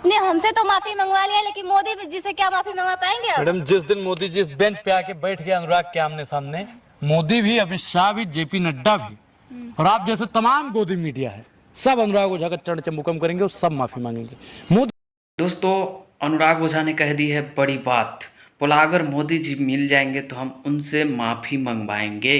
आपने हमसे तो माफी मंगवा लिया, लेकिन मोदी जी से क्या माफी मंगवा पाएंगे आप? मैडम, जिस दिन मोदी जी इस बेंच पे आके बैठ गए अनुराग के आमने सामने, मोदी भी, अमित शाह भी, जेपी नड्डा भी और आप जैसे तमाम गोदी मीडिया है, सब अनुराग ओझा का चरण चमुकम करेंगे और सब माफी मांगेंगे। मोदी दोस्तों, अनुराग ओझा ने कह दी है बड़ी बात। बोला अगर मोदी जी मिल जाएंगे तो हम उनसे माफ़ी मंगवाएंगे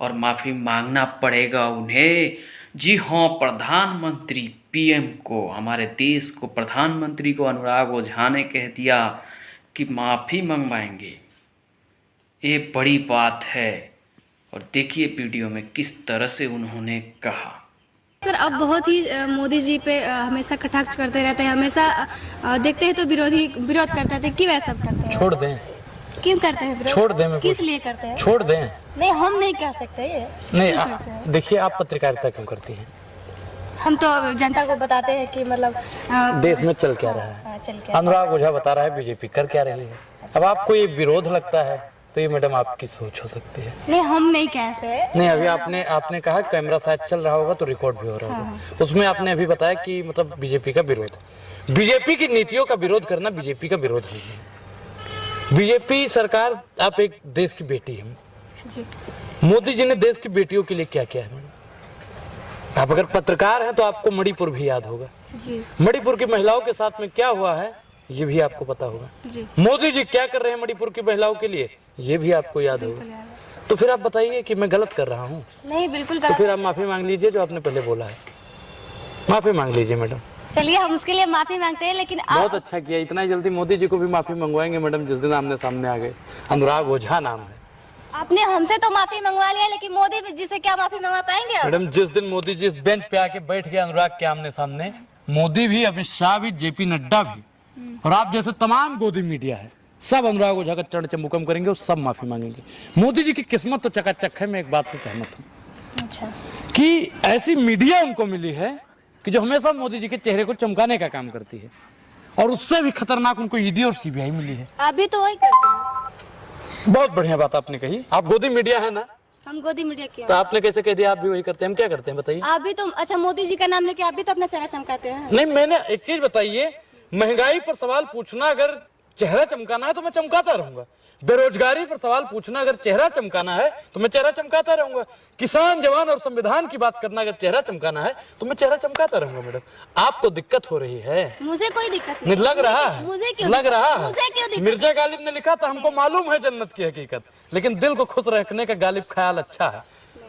और माफ़ी मांगना पड़ेगा उन्हें। जी हाँ, प्रधानमंत्री पीएम को, हमारे देश को प्रधानमंत्री को अनुराग ओझा ने कह दिया कि माफ़ी मंगवाएंगे। ये बड़ी बात है। और देखिए वीडियो में किस तरह से उन्होंने कहा। सर, अब बहुत ही मोदी जी पे हमेशा कटाक्ष करते रहते हैं, हमेशा देखते हैं तो विरोध करते हैं, क्यों ऐसा करते हैं? छोड़ दें। क्यों करते हैं विरोध? छोड़ दें। किस लिए करते हैं? छोड़ दें। नहीं, हम नहीं कह सकते ये। नहीं, देखिए, आप पत्रकारिता क्यों करती हैं? हम तो जनता को बताते हैं कि मतलब देश में चल क्या रहा है। अनुराग ओझा बता रहा है बीजेपी कर क्या रही है। अब आपको ये विरोध लगता है तो ये मैडम आपकी सोच हो सकती है। नहीं, हम नहीं कैसे। नहीं, अभी आपने कहा कैमरा शायद चल रहा होगा तो रिकॉर्ड भी हो रहा होगा। उसमें आपने अभी बताया कि मतलब बीजेपी का विरोध, बीजेपी की नीतियों का विरोध करना बीजेपी का विरोध नहीं है। बीजेपी सरकार, आप एक देश की बेटी है जी। मोदी जी ने देश की बेटियों के लिए क्या किया है मैडम? आप अगर पत्रकार हैं तो आपको मणिपुर भी याद होगा जी। मणिपुर की महिलाओं के साथ में क्या हुआ है ये भी आपको पता होगा जी। मोदी जी क्या कर रहे हैं मणिपुर की महिलाओं के लिए ये भी आपको याद होगा। तो फिर आप बताइए कि मैं गलत कर रहा हूँ? नहीं, बिल्कुल गलत। तो फिर आप माफी मांग लीजिए जो आपने पहले बोला है, माफी मांग लीजिए मैडम। चलिए, हम उसके लिए माफी मांगते हैं, लेकिन बहुत अच्छा किया, इतना जल्दी मोदी जी को भी माफी मंगवाएंगे मैडम जिस दिन आमने सामने आ गए। अनुराग ओझा नाम है। आपने हमसे तो माफी मंगवा लिया, लेकिन मोदी जी से क्या माफी मंगवा पाएंगे आप? मैडम, जिस दिन मोदी जी इस बेंच पे आके बैठ गए अनुराग के आमने सामने, मोदी भी, अमित शाह भी, जेपी नड्डा भी और आप जैसे तमाम गोदी मीडिया है, सब अनुराग ओझा का चरण चमुकम करेंगे और सब माफी मांगेंगे। मोदी जी की किस्मत तो चकाचक है, मैं एक बात से सहमत हूँ। अच्छा। कि ऐसी मीडिया उनको मिली है कि जो हमेशा मोदी जी के चेहरे को चमकाने का काम करती है, और उससे भी खतरनाक उनको ईडी और सीबीआई मिली है। अभी तो वही करते हैं। बहुत बढ़िया बात आपने कही। आप गोदी मीडिया है ना? हम गोदी मीडिया के। तो आपने कैसे कह दिया आप भी वही करते हैं? हम क्या करते हैं बताइए? आप भी तो, अच्छा, मोदी जी का नाम लेके आप भी तो अपना चेहरा चमकाते हैं। नहीं, मैंने एक चीज बताइए, महंगाई पर सवाल पूछना अगर चेहरा चमकाना है तो मैं चमकाता रहूंगा। बेरोजगारी पर सवाल पूछना अगर चेहरा चमकाना है तो मैं चेहरा चमकाता रहूंगा। किसान, जवान और संविधान की बात करना अगर चेहरा चमकाना है तो मैं चेहरा चमकाता रहूंगा। मैडम, आपको दिक्कत हो रही है? मुझे कोई दिक्कत नहीं। लग रहा है, मुझे क्यों लग रहा है। मुझे क्यों दिक्कत? मिर्जा गालिब ने लिखा था, हमको मालूम है जन्नत की हकीकत, लेकिन दिल को खुश रखने का गालिब ख्याल अच्छा है।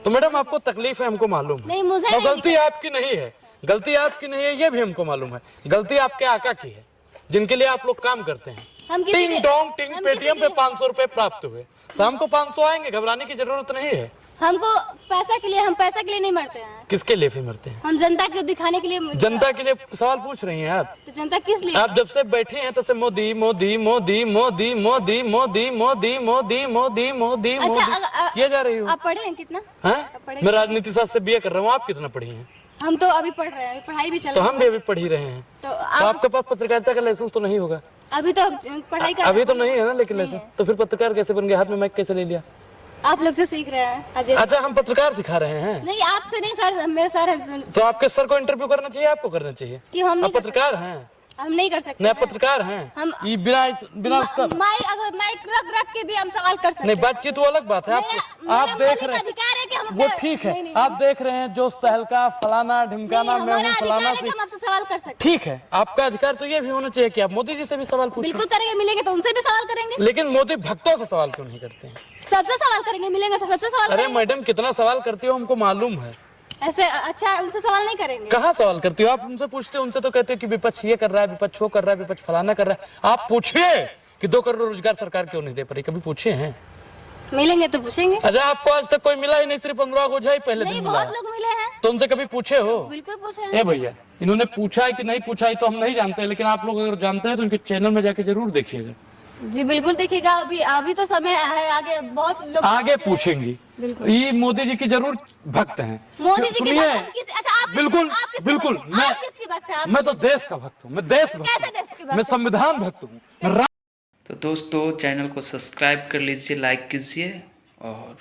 तो मैडम, आपको तकलीफ है, हमको मालूम है। नहीं, मुझे गलती आपकी नहीं है, गलती आपकी नहीं है, ये भी हमको मालूम है। गलती आपके आका की है जिनके लिए आप लोग काम करते हैं। टिंग डोंग टिंग, पेटीएम पे 500 रुपए प्राप्त हुए, शाम को 500 आएंगे, घबराने की जरूरत नहीं है। हमको पैसा के लिए, हम पैसा के लिए नहीं मरते हैं। किसके लिए फिर मरते हैं? हम जनता को दिखाने के लिए। जनता के लिए सवाल पूछ रही हैं आप? तो जनता किस लिए? आप जब से बैठे हैं तब से मोदी मोदी मोदी मोदी मोदी मोदी मोदी मोदी मोदी मोदी किए जा रही हूँ। आप पढ़े हैं कितना? मैं राजनीति शास्त्र से बीए कर रहा हूँ। आप कितना पढ़ी हैं? हम तो अभी पढ़ रहे हैं, पढ़ाई भी चल तो रही है। हम भी अभी पढ़ ही रहे हैं। तो आपके पास पत्रकारिता का लाइसेंस तो नहीं होगा अभी? तो पढ़ाई कर अभी तो नहीं है ना, लेकिन लाइसेंस तो फिर पत्रकार कैसे बन गया? हाथ में माइक कैसे ले लिया? आप लोग से सीख रहे हैं। अच्छा, हम पत्रकार सिखा रहे हैं? नहीं, आपसे नहीं सर, मेरे सर हैं। तो आपके सर को इंटरव्यू करना चाहिए, आपको करना चाहिए कि हम आप पत्रकार हैं? हम नहीं कर सकते। नहीं, पत्रकार हैं हम। ये बिना उसका माइक रख के भी हम सवाल कर सकते हैं। नहीं, बातचीत वो अलग बात है। आप देख रहे हैं वो ठीक है, आप देख रहे हैं जोश तहलका फलाना ढिमकाना, मैं हूँ फलाना से, हम आपसे सवाल कर सकते हैं। ठीक है, आपका अधिकार तो ये भी होना चाहिए कि आप मोदी जी से भी सवाल पूछें। बिल्कुल करेंगे, मिलेंगे तो उनसे भी सवाल करेंगे। लेकिन मोदी भक्तों से सवाल क्यों नहीं करते हैं? सबसे सवाल करेंगे, मिलेंगे तो सबसे सवाल। अरे मैडम, कितना सवाल करती हो हमको मालूम है। ऐसे अच्छा, उनसे सवाल नहीं करेंगे? कहाँ सवाल करती हो आप? उनसे पूछते हो, उनसे तो कहते हो कि विपक्ष ये कर रहा है, विपक्ष वो कर रहा है, विपक्ष फलाना कर रहा है। आप पूछिए कि 2 करोड़ रोजगार सरकार क्यों नहीं दे पा रही, कभी पूछे हैं? मिलेंगे तो पूछेंगे। अच्छा, आपको आज तक कोई मिला ही नहीं, सिर्फ अनुराग ओझा ही पहले दिन मिला? बहुत लोग मिले हैं। तो उनसे कभी पूछे हो? बिल्कुल पूछे हैं। भैया, इन्होंने पूछा है कि नहीं पूछा है तो हम नहीं जानते, लेकिन आप लोग अगर जानते हैं तो उनके चैनल में जाके जरूर देखिएगा। जी बिल्कुल देखिएगा। अभी तो समय है, आगे बहुत लोग आगे पूछेंगे। ये मोदी जी की जरूर भक्त हैं। मोदी जी की अच्छा, आप बिल्कुल बिल्कुल। मैं तो देश का भक्त हूँ, मैं देश भक्त हूँ, मैं संविधान भक्त हूँ। तो दोस्तों, चैनल को सब्सक्राइब कर लीजिए, लाइक कीजिए और